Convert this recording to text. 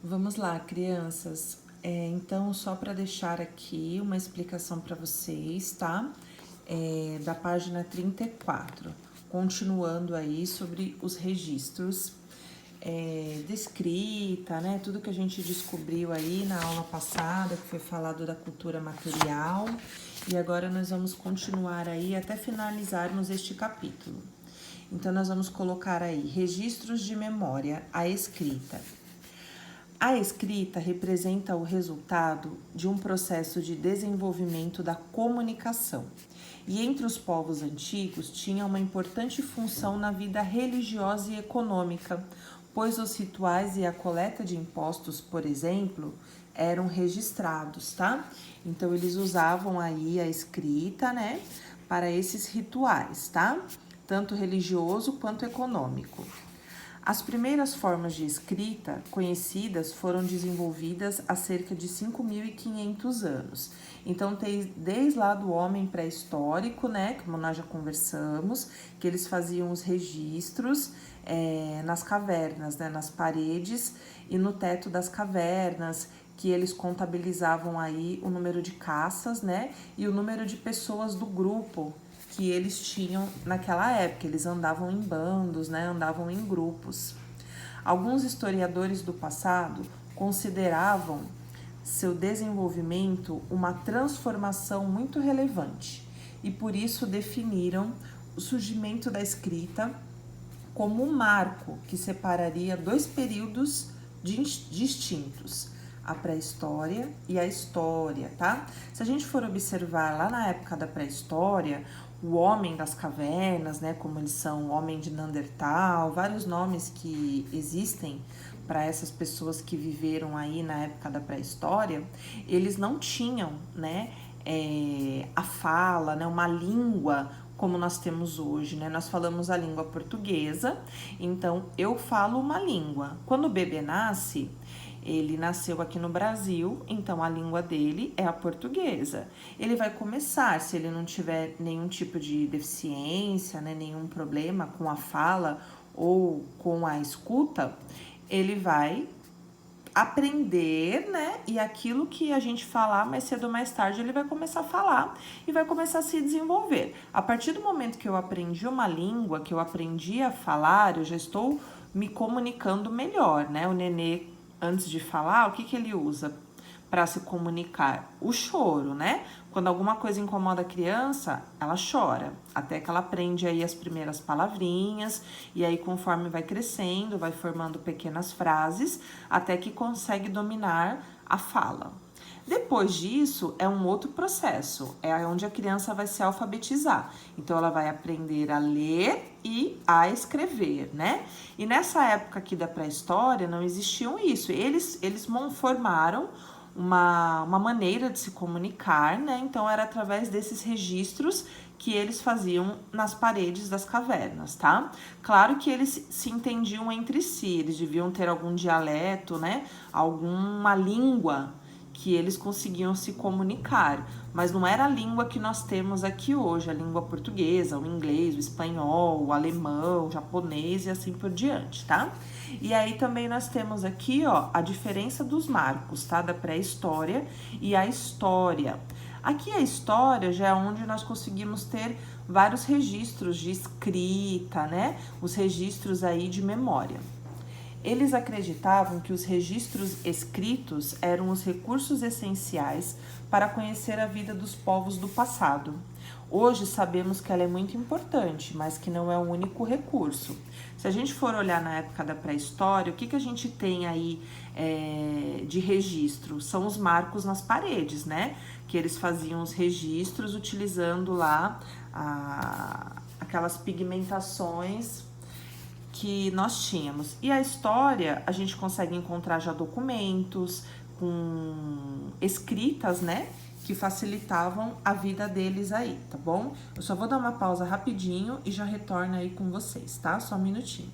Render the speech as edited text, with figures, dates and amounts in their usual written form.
Vamos lá, crianças. Então, só para deixar aqui uma explicação para vocês, tá? Da página 34, continuando aí sobre os registros de escrita, né? Tudo que a gente descobriu aí na aula passada, que foi falado da cultura material. E agora nós vamos continuar aí até finalizarmos este capítulo. Então, nós vamos colocar aí registros de memória, a escrita. A escrita representa o resultado de um processo de desenvolvimento da comunicação e entre os povos antigos tinha uma importante função na vida religiosa e econômica, pois os rituais e a coleta de impostos, por exemplo, eram registrados, tá? Então eles usavam aí a escrita, né, para esses rituais, tá? Tanto religioso quanto econômico. As primeiras formas de escrita conhecidas foram desenvolvidas há cerca de 5.500 anos. Então, tem desde lá do homem pré-histórico, né, como nós já conversamos, que eles faziam os registros nas cavernas, né, nas paredes e no teto das cavernas, que eles contabilizavam aí o número de caças, né, e o número de pessoas do grupo que eles tinham naquela época. Eles andavam em bandos, né? Andavam em grupos. Alguns historiadores do passado consideravam seu desenvolvimento uma transformação muito relevante e por isso definiram o surgimento da escrita como um marco que separaria dois períodos distintos, a pré-história e a história, tá? Se a gente for observar lá na época da pré-história, o homem das cavernas, né, como eles são, o homem de Neandertal, vários nomes que existem para essas pessoas que viveram aí na época da pré-história, eles não tinham, né, a fala, né, uma língua como nós temos hoje, né? Nós falamos a língua portuguesa, então eu falo uma língua. Quando o bebê nasce, ele nasceu aqui no Brasil, então a língua dele é a portuguesa. Ele vai começar, se ele não tiver nenhum tipo de deficiência, né, nenhum problema com a fala ou com a escuta, ele vai aprender, né? E aquilo que a gente falar mais cedo ou mais tarde, ele vai começar a falar e vai começar a se desenvolver. A partir do momento que eu aprendi uma língua, que eu aprendi a falar, eu já estou me comunicando melhor, né? O nenê, antes de falar, o que ele usa para se comunicar? O choro, né? Quando alguma coisa incomoda a criança, ela chora, até que ela aprende aí as primeiras palavrinhas, e aí conforme vai crescendo, vai formando pequenas frases, até que consegue dominar a fala. Depois disso, é um outro processo, é onde a criança vai se alfabetizar. Então, ela vai aprender a ler e a escrever, né? E nessa época aqui da pré-história, não existiam isso. Eles formaram uma maneira de se comunicar, né? Então, era através desses registros que eles faziam nas paredes das cavernas, tá? Claro que eles se entendiam entre si, eles deviam ter algum dialeto, né? Alguma língua que eles conseguiam se comunicar, mas não era a língua que nós temos aqui hoje, a língua portuguesa, o inglês, o espanhol, o alemão, o japonês e assim por diante, tá? E aí também nós temos aqui, ó, a diferença dos marcos, tá? Da pré-história e a história. Aqui a história já é onde nós conseguimos ter vários registros de escrita, né? Os registros aí de memória. Eles acreditavam que os registros escritos eram os recursos essenciais para conhecer a vida dos povos do passado. Hoje sabemos que ela é muito importante, mas que não é o único recurso. Se a gente for olhar na época da pré-história, o que a gente tem aí de registro? São os marcos nas paredes, né? Que eles faziam os registros utilizando lá aquelas pigmentações que nós tínhamos. E a história, a gente consegue encontrar já documentos com escritas, né, que facilitavam a vida deles aí, tá bom? Eu só vou dar uma pausa rapidinho e já retorno aí com vocês, tá? Só um minutinho.